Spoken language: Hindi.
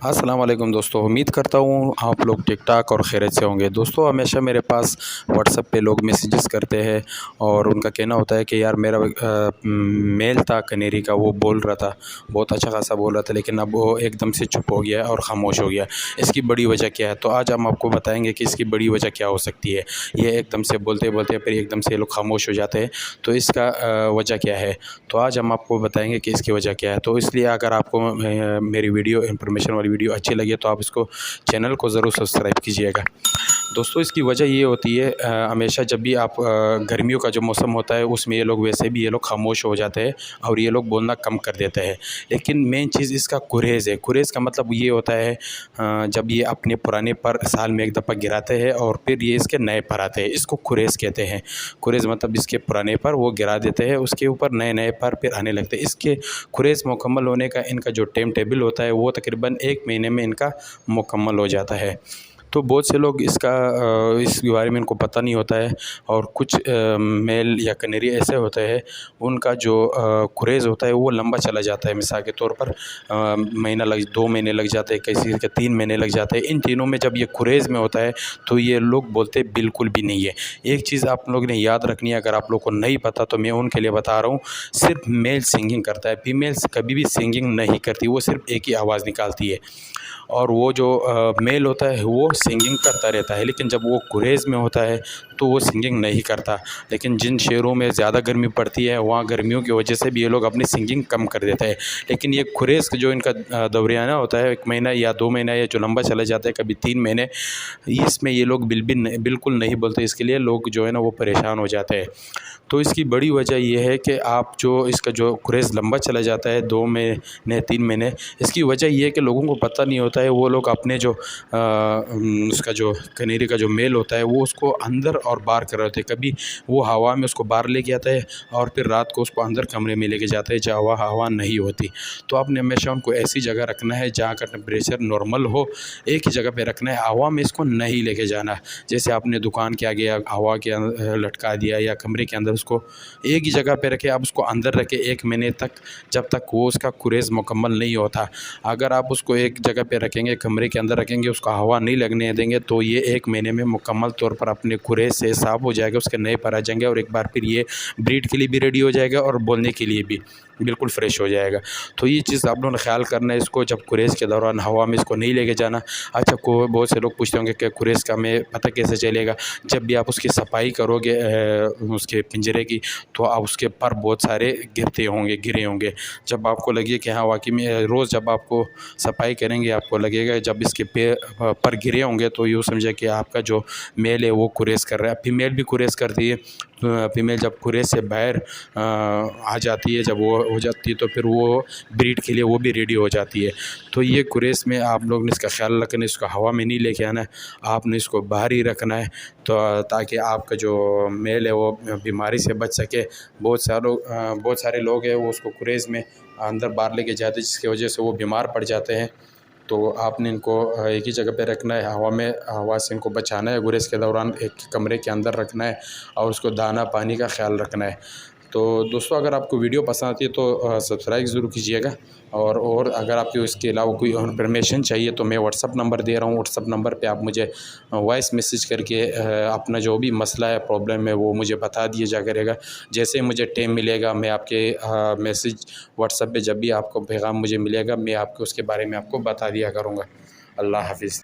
अस्सलाम वालेकुम दोस्तों, उम्मीद करता हूँ आप लोग ठीक ठाक और खैरियत से होंगे। दोस्तों हमेशा मेरे पास व्हाट्सएप पे लोग मैसेजेस करते हैं और उनका कहना होता है कि यार मेरा मेल था कनेरी का, वो बोल रहा था, बहुत अच्छा खासा बोल रहा था, लेकिन अब वो एकदम से चुप हो गया और ख़ामोश हो गया। इसकी बड़ी वजह क्या है? तो आज हम आपको बताएंगे कि इसकी बड़ी वजह क्या हो सकती है। ये एकदम से बोलते बोलते फिर एकदम से ये लोग खामोश हो जाते हैं, तो इसका वजह क्या है? तो आज हम आपको बताएंगे कि इसकी वजह क्या है। तो इसलिए अगर आपको मेरी वीडियो इंफॉर्मेशन वाली वीडियो अच्छी लगी तो आप इसको चैनल को ज़रूर सब्सक्राइब कीजिएगा। दोस्तों इसकी वजह ये होती है, हमेशा जब भी आप गर्मियों का जो मौसम होता है उसमें ये लोग वैसे भी ये लोग खामोश हो जाते हैं और ये लोग बोलना कम कर देते हैं। लेकिन मेन चीज़ इसका कुरेज़ है। कुरेज़ का मतलब ये होता है जब ये अपने पुराने पर साल में एक दफ़ा गिराते हैं और फिर ये इसके नए पर आते हैं, इसको कुरेज़ कहते हैं। कुरेज़ मतलब इसके पुराने पर वो गिरा देते हैं, उसके ऊपर नए नए पर फिर आने लगते हैं। इसके कुरेज़ मुकम्मल होने का इनका जो टाइम टेबल होता है वो तकरीबन 1 महीने में इनका मुकम्मल हो जाता है। तो बहुत से लोग इस बारे में इनको पता नहीं होता है और कुछ मेल या कनेरी ऐसे होते हैं उनका जो कुरेज़ होता है वो लंबा चला जाता है। मिसाल के तौर पर महीना लग 2 महीने लग जाते हैं, किसी के 3 महीने लग जाते हैं। इन तीनों में जब ये कुरेज़ में होता है तो ये लोग बोलते बिल्कुल भी नहीं है। एक चीज़ आप लोग ने याद रखनी है, अगर आप लोग को नहीं पता तो मैं उनके लिए बता रहा हूँ। सिर्फ मेल सिंगिंग करता है, फीमेल्स कभी भी सिंगिंग नहीं करती, वो सिर्फ एक ही आवाज़ निकालती है। और वो जो मेल होता है वो सिंगिंग करता रहता है, लेकिन जब वो कुरेज़ में होता है तो वो सिंगिंग नहीं करता। लेकिन जिन शहरों में ज़्यादा गर्मी पड़ती है वहाँ गर्मियों की वजह से भी ये लोग अपनी सिंगिंग कम कर देते हैं। लेकिन ये कुरेज़ जो इनका दौरियाना होता है 1 महीना या 2 महीना या जो लंबा चला जाता है कभी 3 महीने, इसमें ये लोग बिल्कुल नहीं बोलते। इसके लिए लोग जो है ना वो परेशान हो जाते हैं। तो इसकी बड़ी वजह ये है कि आप जो इसका जो कुरेज़ लंबा चला जाता है 2 महीने 3 महीने, इसकी वजह ये है कि लोगों को पता नहीं होता है। वो लोग अपने जो उसका जो कनेरी का जो मेल होता है वो उसको अंदर और बाहर कर रहे होते हैं। कभी वो हवा में उसको बाहर लेके आता है और फिर रात को उसको अंदर कमरे में लेके जाता है जहाँ हवा नहीं होती। तो आपने हमेशा उनको ऐसी जगह रखना है जहाँ का टेम्परेचर नॉर्मल हो, एक ही जगह पे रखना है, हवा में इसको नहीं लेके जाना। जैसे आपने दुकान के आगे हवा के लटका दिया या कमरे के अंदर, उसको एक ही जगह पे रखे, आप उसको अंदर रखें 1 महीने तक, जब तक वो उसका कुरेज़ मुकम्मल नहीं होता। अगर आप उसको एक जगह पे रखेंगे, कमरे के अंदर रखेंगे, उसको हवा नहीं लगने देंगे तो ये 1 महीने में मुकम्मल तौर पर अपने कुरेज़ से साफ़ हो जाएगा, उसके नए पर आ जाएंगे और एक बार फिर ये ब्रीड के लिए भी रेडी हो जाएगा और बोलने के लिए भी बिल्कुल फ्रेश हो जाएगा। तो ये चीज़ आप लोगों ने ख्याल करना है, इसको जब कुरेज़ के दौरान हवा में इसको नहीं लेके जाना। अच्छा, को बहुत से लोग पूछते होंगे कि कुरेज़ का हमें पता कैसे चलेगा? जब भी आप उसकी सफाई करोगे उसके पिंजरे की, तो आप उसके पर बहुत सारे गिरे होंगे। जब आपको लगे कि हाँ वाकई में, रोज़ जब आपको सफाई करेंगे आपको लगेगा जब इसके पर गिरे होंगे तो यूँ समझे कि आपका जो मेल है वो कुरेज़ कर रहा है। फीमेल भी कुरेज़ करती है। फीमेल जब कुरेज़ से बाहर आ जाती है, जब वो हो जाती है तो फिर वो ब्रीड के लिए वो भी रेडी हो जाती है। तो ये कुरेज़ में आप लोग ने इसका ख्याल रखना है, इसको हवा में नहीं लेके आना है, आपने इसको बाहर ही रखना है, तो ताकि आपका जो मेल है वो बीमारी से बच सके। बहुत सारे लोग हैं वो उसको कुरेज़ में अंदर बाहर लेके जाते हैं, जिसकी वजह से वो बीमार पड़ जाते हैं। तो आपने इनको एक ही जगह पे रखना है, हवा से इनको बचाना है, गुरेज़ के दौरान एक कमरे के अंदर रखना है और उसको दाना पानी का ख्याल रखना है। तो दोस्तों अगर आपको वीडियो पसंद आती है तो सब्सक्राइब ज़रूर कीजिएगा। और अगर आपको इसके अलावा कोई इन्फॉर्मेशन चाहिए तो मैं व्हाट्सअप नंबर दे रहा हूँ, व्हाट्सअप नंबर पे आप मुझे वॉइस मैसेज करके अपना जो भी मसला है, प्रॉब्लम है, वो मुझे बता दिया जा करेगा। जैसे ही मुझे टाइम मिलेगा मैं आपके मैसेज व्हाट्सअप पे जब भी आपको पैगाम मुझे मिलेगा मैं आपको उसके बारे में आपको बता दिया करूँगा। अल्लाह हाफ़िज़।